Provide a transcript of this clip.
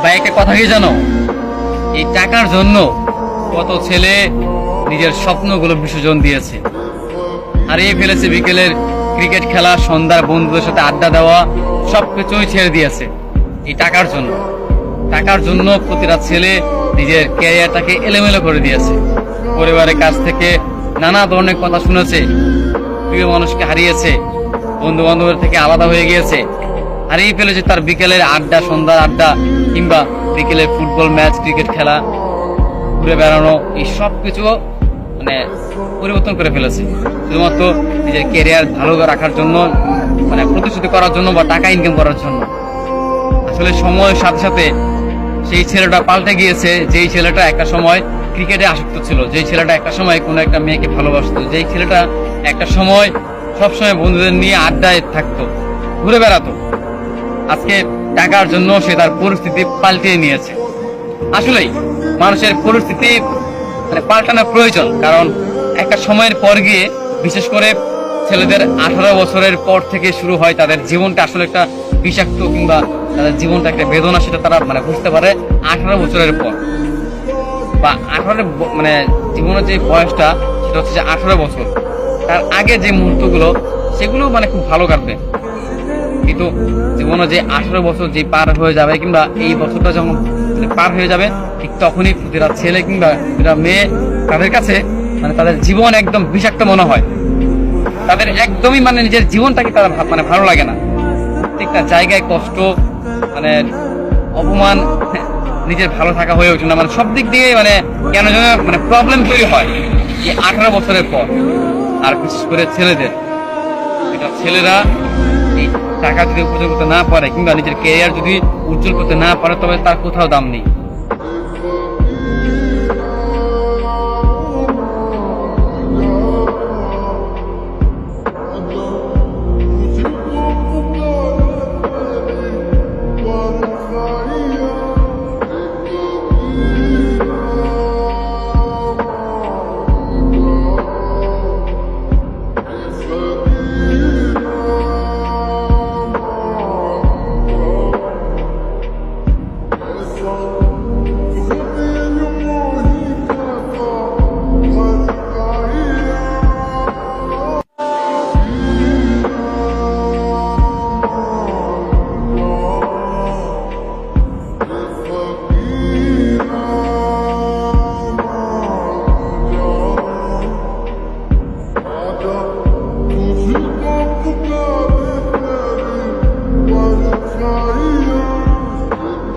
বা একটা কথা কি জানো, এই টাকার জন্য কত ছেলে নিজের স্বপ্নগুলো বিসর্জন দিয়েছে, হারিয়ে ফেলেছে বিকেলের ক্রিকেট খেলা, সন্ধ্যার বন্ধুদের সাথে আড্ডা দেওয়া, সবকিছুই ছেড়ে দিয়েছে এই টাকার জন্য। টাকার জন্য প্রতিটা ছেলে নিজের ক্যারিয়ারটাকে এলোমেলো করে দিয়েছে। পরিবারের কাছ থেকে নানা ধরনের কথা শুনেছে, প্রিয় মানুষকে হারিয়েছে, বন্ধু বান্ধবের থেকে আলাদা হয়ে গিয়েছে, হারিয়ে ফেলেছে তার বিকেলের আড্ডা, সন্ধ্যার আড্ডা, কিংবা বিকেলের ফুটবল ম্যাচ, ক্রিকেট খেলা, ঘুরে বেড়ানো, এই সব কিছু মানে পরিবর্তন করে ফেলেছে শুধুমাত্র নিজের ক্যারিয়ার ভালো রাখার জন্য, মানে প্রতিশ্রুতি করার জন্য বা টাকা ইনকাম করার জন্য। আসলে সময়ের সাথে সাথে সেই ছেলেটা পাল্টে গিয়েছে। যেই ছেলেটা একটা সময় ক্রিকেটে আসক্ত ছিল, যেই ছেলেটা একটা সময় কোনো একটা মেয়েকে ভালোবাসতো, যেই ছেলেটা একটা সময় সবসময় বন্ধুদের নিয়ে আড্ডায় থাকতো, ঘুরে বেড়াতো, আজকে টাকার জন্য সে তার পরিস্থিতি পাল্টিয়ে নিয়েছে। আসলেই মানুষের পরিস্থিতি মানে পাল্টানো প্রয়োজন, কারণ একটা সময়ের পর গিয়ে, বিশেষ করে ছেলেদের 18 বছরের পর থেকে শুরু হয় তাদের জীবনটা আসলে একটা বিষাক্ত, কিংবা তাদের জীবনটা একটা বেদনা, সেটা তারা মানে বুঝতে পারে 18 বছরের পর। বা 18 মানে জীবনের যে বয়সটা, সেটা হচ্ছে যে 18 বছর। তার আগে যে মুহূর্তগুলো, সেগুলো মানে খুব ভালো কাটবে, কিন্তু জীবনে যে 18 বছর যে পার হয়ে যাবে, কিংবা এই বছরটা যখন পার হয়ে যাবে, ঠিক তখনই প্রতিটা ছেলে কিংবা প্রতিটা মেয়ে, তাদের কাছে মানে তাদের জীবন একদম বিষাক্ত মনে হয়। তাদের একদমই মানে নিজের জীবনটাকে তারা মানে ভালো লাগে না। প্রত্যেকটা জায়গায় কষ্ট, মানে অপমান, নিজের ভালো থাকা হয়ে ওঠে না, মানে সব দিক দিয়ে মানে কেন যেন মানে প্রবলেম তৈরি হয় এই 18 বছরের পর। আর বিশেষ করে ছেলেদের, এটা ছেলেরা এই টাকা যদি উপার্জন করতে না পারে, কিংবা নিজের ক্যারিয়ার যদি উজ্জ্বল করতে না পারে, তবে তার কোথাও দাম নেই।